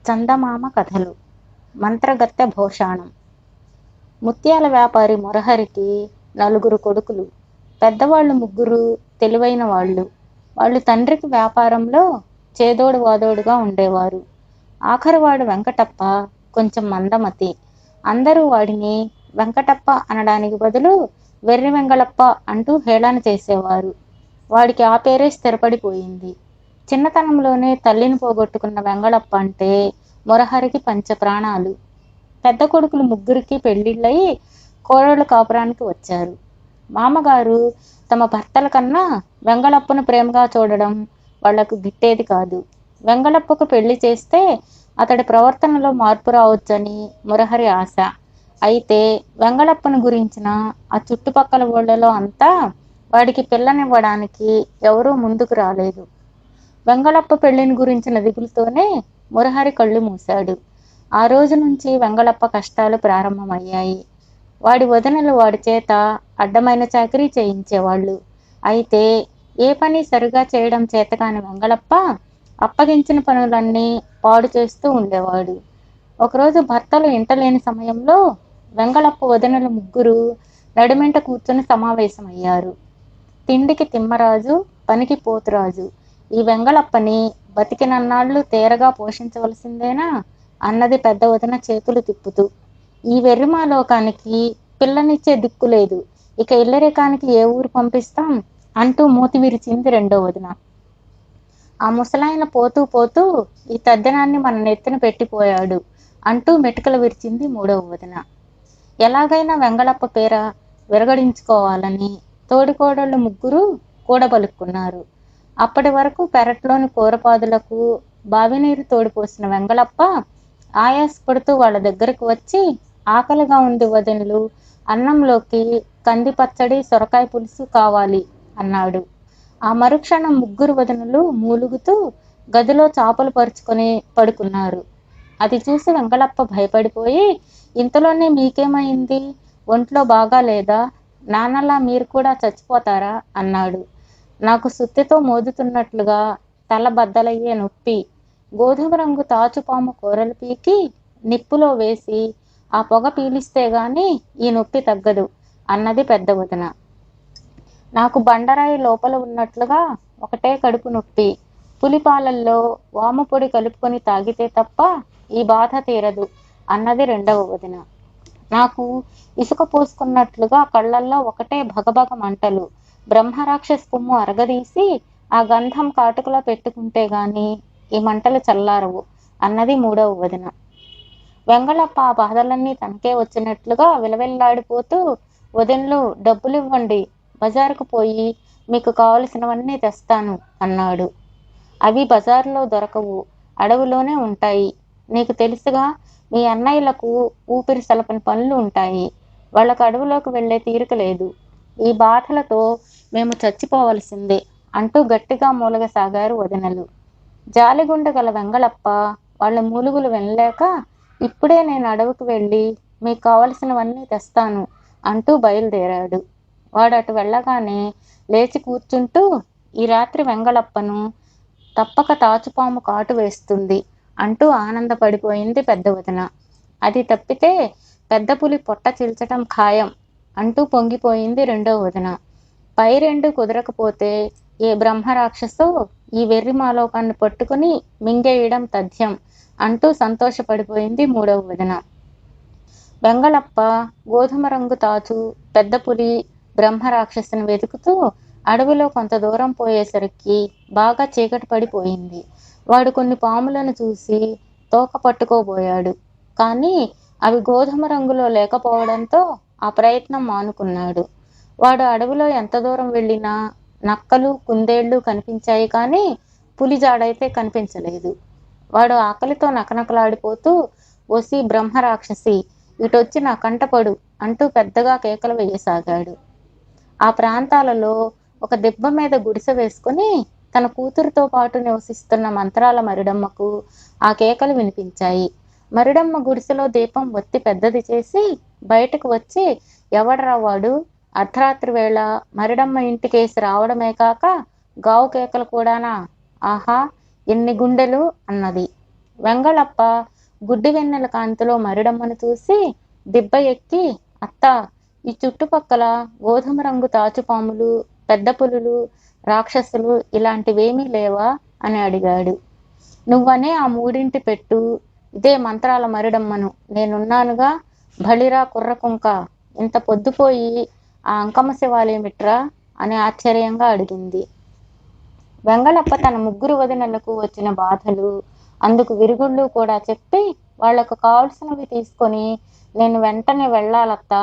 చందమామ కథలు. మంత్రగత్తె భోషాణం. ముత్యాల వ్యాపారి మురహరికి నలుగురు కొడుకులు. పెద్దవాళ్ళు ముగ్గురు తెలివైన వాళ్ళు. వాళ్ళు తండ్రికి వ్యాపారంలో చేదోడు వాదోడుగా ఉండేవారు. ఆఖరివాడు వెంకటప్ప కొంచెం మందమతి. అందరూ వాడిని వెంకటప్ప అనడానికి బదులు వెర్రి వెంగళప్ప అంటూ హేళన చేసేవారు. వాడికి ఆ పేరే స్థిరపడిపోయింది. చిన్నతనంలోనే తల్లిని పోగొట్టుకున్న వెంగళప్ప అంటే మురహరికి పంచప్రాణాలు. పెద్ద కొడుకులు ముగ్గురికి పెళ్ళిళ్ళయి కోడళ్ళు కాపురానికి వచ్చారు. మామగారు తమ భర్తల కన్నా వెంగళప్పను ప్రేమగా చూడడం వాళ్లకు గిట్టేది కాదు. వెంగళప్పకు పెళ్లి చేస్తే అతడి ప్రవర్తనలో మార్పు రావచ్చని మురహరి ఆశ. అయితే వెంగళప్పను గురించిన ఆ చుట్టుపక్కల ఊళ్ళలో అంతా వాడికి పిల్లనివ్వడానికి ఎవరూ ముందుకు రాలేదు. వెంగళప్ప పెళ్లిని గురించిన దిగులుతోనే మురహరి కళ్ళు మూశాడు. ఆ రోజు నుంచి వెంగళప్ప కష్టాలు ప్రారంభమయ్యాయి. వాడి వదినలు వాడి చేత అడ్డమైన చాకరీ చేయించేవాళ్ళు. అయితే ఏ పని సరిగా చేయడం చేతకాని వెంగళప్ప అప్పగించిన పనులన్నీ పాడు చేస్తూ ఉండేవాడు. ఒకరోజు భర్తలు ఇంటలేని సమయంలో వెంగళప్ప వదినలు ముగ్గురు నడిమెంట కూర్చొని సమావేశమయ్యారు. తిండికి తిమ్మరాజు, పనికి పోతురాజు. ఈ వెంగళప్పని బతికినన్నాళ్ళు తేరగా పోషించవలసిందేనా అన్నది పెద్ద వదిన చేతులు తిప్పుతూ. ఈ వెర్రిమాలోకానికి పిల్లనిచ్చే దిక్కు లేదు, ఇక ఇల్లరికానికి ఏ ఊరు పంపిస్తాం అంటూ మూతి విరిచింది రెండో వదిన. ఆ ముసలాయన పోతూ పోతూ ఈ తద్దనాన్ని మన నెత్తిన పెట్టిపోయాడు అంటూ మెటుకలు విరిచింది మూడవ వదిన. ఎలాగైనా వెంగళప్ప పేర విరగడించుకోవాలని తోడికోడళ్ళు ముగ్గురు కూడబలుక్కున్నారు. అప్పటి వరకు పెరట్లోని కూరపాదులకు బావినీరు తోడిపోసిన వెంగళప్ప ఆయాసపడుతూ వాళ్ళ దగ్గరకు వచ్చి, ఆకలిగా ఉంది వదినలు, అన్నంలోకి కంది పచ్చడి సొరకాయ పులుసు కావాలి అన్నాడు. ఆ మరుక్షణం ముగ్గురు వదినలు మూలుగుతూ గదిలో చాపలు పరుచుకొని పడుకున్నారు. అది చూసి వెంగళప్ప భయపడిపోయి, ఇంతలోనే మీకేమైంది, ఒంట్లో బాగా లేదా, నాన్నలా మీరు కూడా చచ్చిపోతారా అన్నాడు. నాకు సుత్తితో మోదుతున్నట్లుగా తల బద్దలయ్యే నొప్పి. గోధుమ రంగు తాచుపాము కూరలు పీకి నిప్పులో వేసి ఆ పొగ పీలిస్తే గాని ఈ నొప్పి తగ్గదు అన్నది పెద్ద వదిన. నాకు బండరాయి లోపల ఉన్నట్లుగా ఒకటే కడుపు నొప్పి. పులిపాలల్లో వామపొడి కలుపుకొని తాగితే తప్ప ఈ బాధ తీరదు అన్నది రెండవ వదిన. నాకు ఇసుక పోసుకున్నట్లుగా కళ్ళల్లో ఒకటే భగభగ మంటలు. బ్రహ్మరాక్షస కొమ్ము అరగదీసి ఆ గంధం కాటుకలో పెట్టుకుంటే గాని ఈ మంటలు చల్లారవు అన్నది మూడవ వదిన. వెంగళప్ప ఆ బాధలన్నీ తనకే వచ్చినట్లుగా విలవిల్లాడిపోతూ, వదినలు డబ్బులు ఇవ్వండి, బజారుకు పోయి మీకు కావలసినవన్నీ తెస్తాను అన్నాడు. అవి బజారులో దొరకవు, అడవిలోనే ఉంటాయి. నీకు తెలుసుగా, మీ అన్నయ్యలకు ఊపిరి సలపని పనులు ఉంటాయి. వాళ్ళకు అడవిలోకి వెళ్లే తీరిక లేదు. ఈ బాధలతో మేము చచ్చిపోవలసిందే అంటూ గట్టిగా మూలగసాగారు వదినలు. జాలిగుండ గల వెంగళప్ప వాళ్ళ మూలుగులు వినలేక, ఇప్పుడే నేను అడవికి వెళ్ళి మీకు కావలసినవన్నీ తెస్తాను అంటూ బయలుదేరాడు. వాడు అటు వెళ్ళగానే లేచి కూర్చుంటూ, ఈ రాత్రి వెంగళప్పను తప్పక తాచుపాము కాటు వేస్తుంది అంటూ ఆనందపడిపోయింది పెద్ద వదిన. అది తప్పితే పెద్ద పులి పొట్ట చీల్చటం ఖాయం అంటూ పొంగిపోయింది రెండో వదిన. పై రెండు కుదరకపోతే ఏ బ్రహ్మరాక్షసో ఈ వెర్రి మాలోకాన్ని పట్టుకుని మింగేయడం తథ్యం అంటూ సంతోషపడిపోయింది మూడవ వదిన. వెంగళప్ప గోధుమ రంగు తాచు పెద్ద పులి బ్రహ్మరాక్షసుని వెతుకుతూ అడవిలో కొంత దూరం పోయేసరికి బాగా చీకటి పడిపోయింది. వాడు కొన్ని పాములను చూసి తోక పట్టుకోబోయాడు. కానీ అవి గోధుమ రంగులో లేకపోవడంతో ఆ ప్రయత్నం మానుకున్నాడు. వాడు అడవిలో ఎంత దూరం వెళ్ళినా నక్కలు కుందేళ్లు కనిపించాయి, కానీ పులి జాడైతే కనిపించలేదు. వాడు ఆకలితో నకనకలాడిపోతూ, ఓసి బ్రహ్మరాక్షసి, ఇటొచ్చి నా కంటపడు అంటూ పెద్దగా కేకలు వేయసాగాడు. ఆ ప్రాంతాలలో ఒక దిబ్బ మీద గుడిసె వేసుకుని తన కూతురుతో పాటు నివసిస్తున్న మంత్రాల మరిడమ్మకు ఆ కేకలు వినిపించాయి. మరిడమ్మ గుడిసెలో దీపం ఒత్తి పెద్దది చేసి బయటకు వచ్చి, ఎవడరా వాడు, అర్ధరాత్రి వేళ మరిడమ్మ ఇంటికేసి రావడమే కాక గావు కేకలు కూడానా, ఆహా ఎన్ని గుండెలు అన్నది. వెంగళప్ప గుడ్డి వెన్నెల కాంతిలో మరిడమ్మను చూసి దిబ్బ ఎక్కి, అత్త, ఈ చుట్టుపక్కల గోధుమ రంగు తాచుపాములు, పెద్ద పులులు, రాక్షసులు ఇలాంటివేమీ లేవా అని అడిగాడు. నువ్వనే ఆ మూడింటి పెట్టు, ఇదే మంత్రాల మరిడమ్మను, నేనున్నానుగా, బళిరా కుర్రకుంక, ఇంత పొద్దుపోయి ఆ అంకమ్మ శివాలేమిట్రా అని ఆశ్చర్యంగా అడిగింది. వెంగళప్ప తన ముగ్గురు వదినలకు వచ్చిన బాధలు, అందుకు విరుగుళ్ళు కూడా చెప్పి వాళ్లకు కావలసినవి తీసుకొని, నేను వెంటనే వెళ్ళాలత్తా,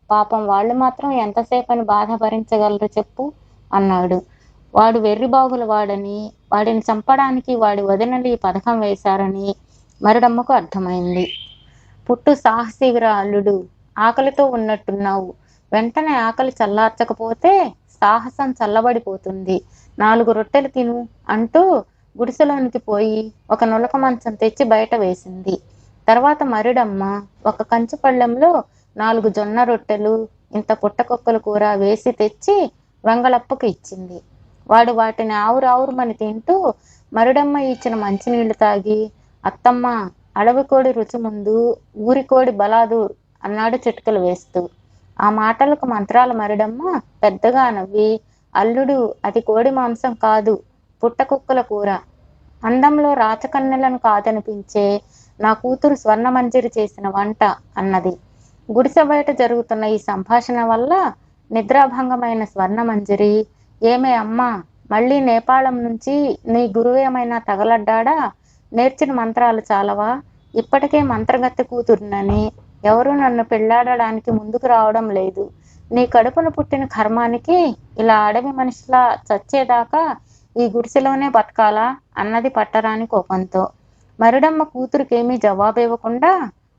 పాపం వాళ్ళు మాత్రం ఎంతసేపని బాధ భరించగలరు చెప్పు అన్నాడు. వాడు వెర్రిబాగుల వాడని, వాడిని చంపడానికి వాడి వదినలు ఈ పథకం వేశారని మరిడమ్మకు అర్థమైంది. పుట్టు సాహసివిరా అల్లుడు, ఆకలితో ఉన్నట్టున్నావు, వెంటనే ఆకలి చల్లార్చకపోతే సాహసం చల్లబడిపోతుంది, 4 రొట్టెలు తిను అంటూ గుడిసెలోనికి పోయి ఒక నులక మంచం తెచ్చి బయట వేసింది. తర్వాత మరిడమ్మ ఒక కంచు పళ్ళెంలో 4 జొన్న రొట్టెలు, ఇంత పుట్టకొక్కల కూర వేసి తెచ్చి వెంగళప్పకు ఇచ్చింది. వాడు వాటిని ఆవురావురమని తింటూ మరిడమ్మ ఇచ్చిన మంచినీళ్లు తాగి, అత్తమ్మ, అడవి కోడి రుచి ముందు ఊరి కోడి బలాదూర్ అన్నాడు చిటికలు వేస్తూ. ఆ మాటలకు మంత్రాల మరిడమ్మ పెద్దగా నవ్వి, అల్లుడు, అది కోడి మాంసం కాదు, పుట్టకుక్కల కూర, అందంలో రాచకన్నెలను కాదనిపించే నా కూతురు స్వర్ణమంజరి చేసిన వంట అన్నది. గుడిసె బయట జరుగుతున్న ఈ సంభాషణ వల్ల నిద్రాభంగమైన స్వర్ణమంజరి, ఏమే అమ్మా, మళ్ళీ నేపాళం నుంచి నీ గురువేమైనా తగలడ్డాడా? నేర్చిన మంత్రాలు చాలవా? ఇప్పటికే మంత్రగత్తె కూతురునని ఎవరూ నన్ను పెళ్లాడడానికి ముందుకు రావడం లేదు. నీ కడుపున పుట్టిన కర్మానికి ఇలా అడవి మనిషిలా చచ్చేదాకా ఈ గుడిసెలోనే బతకాలా అన్నది పట్టరాని కోపంతో. మరిడమ్మ కూతురికేమీ జవాబు ఇవ్వకుండా,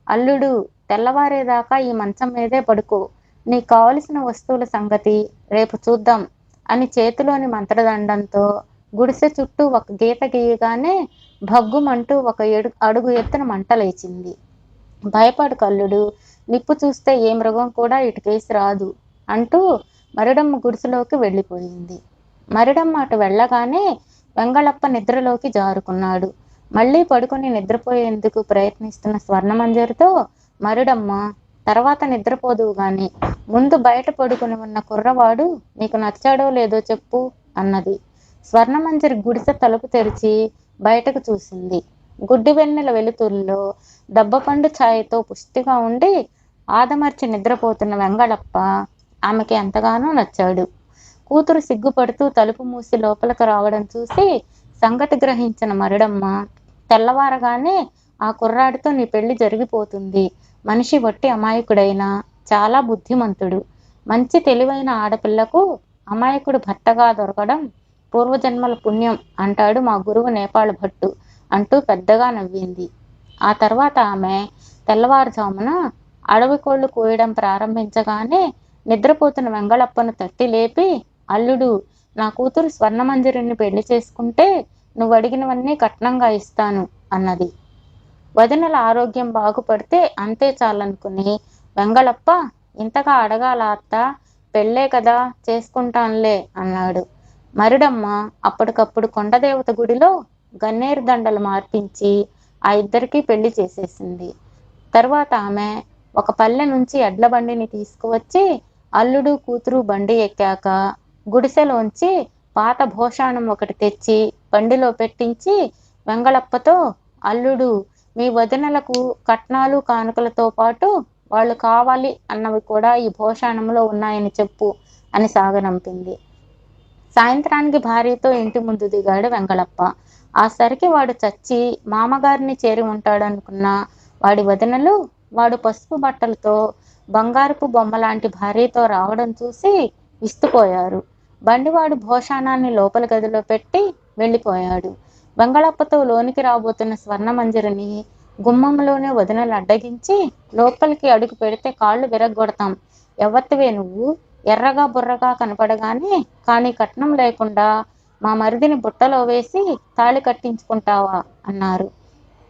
అల్లుడు, తెల్లవారేదాకా ఈ మంచం మీదే పడుకో, నీకు కావలసిన వస్తువుల సంగతి రేపు చూద్దాం అని చేతిలోని మంత్రదండంతో గుడిసె చుట్టూ ఒక గీత గీయగానే భగ్గుమంటూ ఒక అడుగు ఎత్తున మంట లేచింది. భయపడు కల్లుడు, నిప్పు చూస్తే ఏ మృగం కూడా ఇటుకేసి రాదు అంటూ మరిడమ్మ గుడిసెలోకి వెళ్ళిపోయింది. మరిడమ్మ అటు వెళ్ళగానే వెంగళప్ప నిద్రలోకి జారుకున్నాడు. మళ్ళీ పడుకొని నిద్రపోయేందుకు ప్రయత్నిస్తున్న స్వర్ణమంజరితో మరిడమ్మ, తర్వాత నిద్రపోదువు గాని ముందు బయట పడుకుని ఉన్న కుర్రవాడు నీకు నచ్చాడో లేదో చెప్పు అన్నది. స్వర్ణమంజరి గుడిసె తలుపు తెరిచి బయటకు చూసింది. గుడ్డి వెన్నెల వెలుతురులో దబ్బపండు ఛాయతో పుష్టిగా ఉండి ఆదమర్చి నిద్రపోతున్న వెంగళప్ప ఆమెకి ఎంతగానో నచ్చాడు. కూతురు సిగ్గుపడుతూ తలుపు మూసి లోపలికి రావడం చూసి సంగతి గ్రహించిన మరిడమ్మ, తెల్లవారగానే ఆ కుర్రాడితో నీ పెళ్లి జరిగిపోతుంది, మనిషి వట్టి అమాయకుడైనా చాలా బుద్ధిమంతుడు, మంచి తెలివైన ఆడపిల్లకు అమాయకుడు భర్తగా దొరకడం పూర్వజన్మల పుణ్యం అంటాడు మా గురువు నేపాళ భట్టు అంటూ పెద్దగా నవ్వింది. ఆ తర్వాత ఆమె తెల్లవారుజామున అడవి కోళ్లు కోయడం ప్రారంభించగానే నిద్రపోతున్న వెంగళప్పను తట్టి లేపి, అల్లుడు, నా కూతురు స్వర్ణమంజరిని పెళ్లి చేసుకుంటే నువ్వు అడిగినవన్నీ కట్నంగా ఇస్తాను అన్నది. వదినల ఆరోగ్యం బాగుపడితే అంతే చాలనుకుని వెంగళప్ప, ఇంతగా అడగాల అత్త, పెళ్ళే కదా, చేసుకుంటానులే అన్నాడు. మరిడమ్మ అప్పటికప్పుడు కొండదేవత గుడిలో గన్నేరు దండలు మార్పించి ఆ ఇద్దరికీ పెళ్లి చేసేసింది. తర్వాత ఆమె ఒక పల్లె నుంచి ఎడ్ల బండిని తీసుకువచ్చి అల్లుడు కూతురు బండి ఎక్కాక గుడిసెలోంచి పాత భోషాణం ఒకటి తెచ్చి బండిలో పెట్టించి వెంగళప్పతో, అల్లుడు, మీ వదినలకు కట్నాలు కానుకలతో పాటు వాళ్ళు కావాలి అన్నవి కూడా ఈ భోషాణంలో ఉన్నాయని చెప్పు అని సాగనంపింది. సాయంత్రానికి భార్యతో ఇంటి ముందు దిగాడు వెంగళప్ప. ఆ సరికి వాడు చచ్చి మామగారిని చేరి ఉంటాడనుకున్న వాడి వదినలు వాడు పసుపు బట్టలతో బంగారపు బొమ్మలాంటి భార్యతో రావడం చూసి విస్తుపోయారు. బండివాడు భోషాణాన్ని లోపల గదిలో పెట్టి వెళ్ళిపోయాడు. వెంగళప్పతో లోనికి రాబోతున్న స్వర్ణమంజరిని గుమ్మంలోనే వదినలు అడ్డగించి, లోపలికి అడుగు పెడితే కాళ్ళు విరగ్గొడతాం, ఎవరివే నువ్వు, ఎర్రగా బుర్రగా కనపడగానే కానీ కట్నం లేకుండా మా మరిదిని బుట్టలో వేసి తాళి కట్టించుకుంటావా అన్నారు.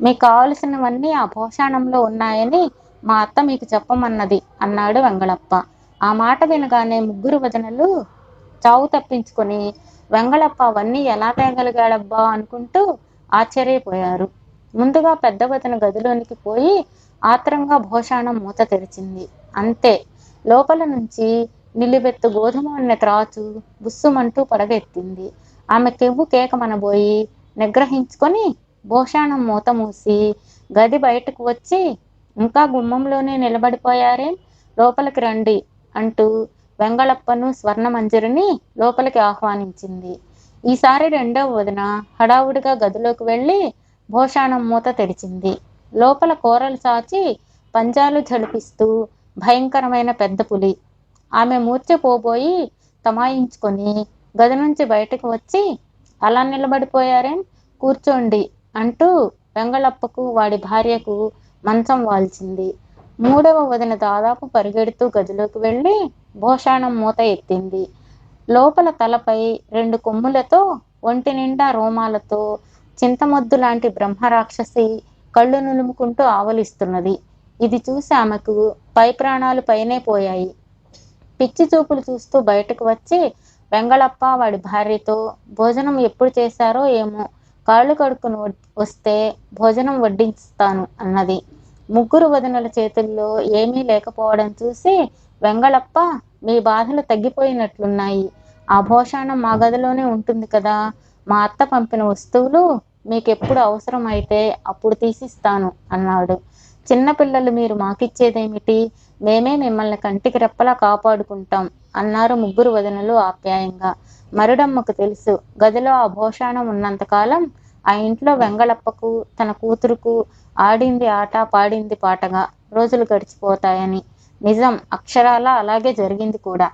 మీకు కావలసినవన్నీ ఆ భోషాణంలో ఉన్నాయని మా అత్త మీకు చెప్పమన్నది అన్నాడు వెంగళప్ప. ఆ మాట వినగానే ముగ్గురు వదినలు చావు తప్పించుకొని వెంగళప్ప అవన్నీ ఎలా తేగలిగాడబ్బా అనుకుంటూ ఆశ్చర్యపోయారు. ముందుగా పెద్ద వదిన గదిలోనికి పోయి ఆత్రంగా భోషాణం మూత తెరిచింది. అంతే, లోపల నుంచి నిలువెత్తు గోధుమ అనే త్రాచు బుస్సుమంటూ పడగెత్తింది. ఆమె కెవ్వు కేకమనబోయి నిగ్రహించుకొని భోషాణం మూత మూసి గది బయటకు వచ్చి, ఇంకా గుమ్మంలోనే నిలబడిపోయారేం, లోపలికి రండి అంటూ వెంగళప్పను స్వర్ణమంజరిని లోపలికి ఆహ్వానించింది. ఈసారి రెండవ వదిన హడావుడిగా గదిలోకి వెళ్ళి భోషాణం మూత తెరిచింది. లోపల కూరలు చాచి పంజాలు జడిపిస్తూ భయంకరమైన పెద్ద పులి. ఆమె మూర్ఛపోబోయి తమాయించుకొని గది నుంచి బయటకు వచ్చి, అలా నిలబడిపోయారేం, కూర్చోండి అంటూ వెంగళప్పకు వాడి భార్యకు మంచం వాల్చింది. మూడవ వదిన దాదాపు పరిగెడుతూ గదిలోకి వెళ్ళి భోషాణం మూత ఎత్తింది. లోపల తలపై 2 కొమ్ములతో, ఒంటి నిండా రోమాలతో చింతమొద్దు లాంటి బ్రహ్మరాక్షసి కళ్ళు నులుముకుంటూ ఆవలిస్తున్నది. ఇది చూసి ఆమెకు పై ప్రాణాలు పైనే పోయాయి. పిచ్చి చూపులు చూస్తూ బయటకు వచ్చి వెంగళప్ప వాడి భార్యతో, భోజనం ఎప్పుడు చేశారో ఏమో, కాళ్ళు కడుక్కుని వస్తే భోజనం వడ్డిస్తాను అన్నది. ముగ్గురు వదినల చేతుల్లో ఏమీ లేకపోవడం చూసి వెంగళప్ప, మీ బాధలు తగ్గిపోయినట్లున్నాయి. ఆ భోషాణం మా గదిలోనే ఉంటుంది కదా, మా అత్త పంపిన వస్తువులు మీకెప్పుడు అవసరం అయితే అప్పుడు తీసిస్తాను అన్నాడు. చిన్నపిల్లలు మీరు మాకిచ్చేదేమిటి, మేమే మిమ్మల్ని కంటికి రెప్పలా కాపాడుకుంటాం అన్నారు ముగ్గురు వదినలు ఆప్యాయంగా. మరుడమ్మకు తెలుసు, గదిలో ఆ భోషాణం ఉన్నంతకాలం ఆ ఇంట్లో వెంగళప్పకు తన కూతురుకు ఆడింది ఆట పాడింది పాటగా రోజులు గడిచిపోతాయని. నిజం, అక్షరాలా అలాగే జరిగింది కూడా.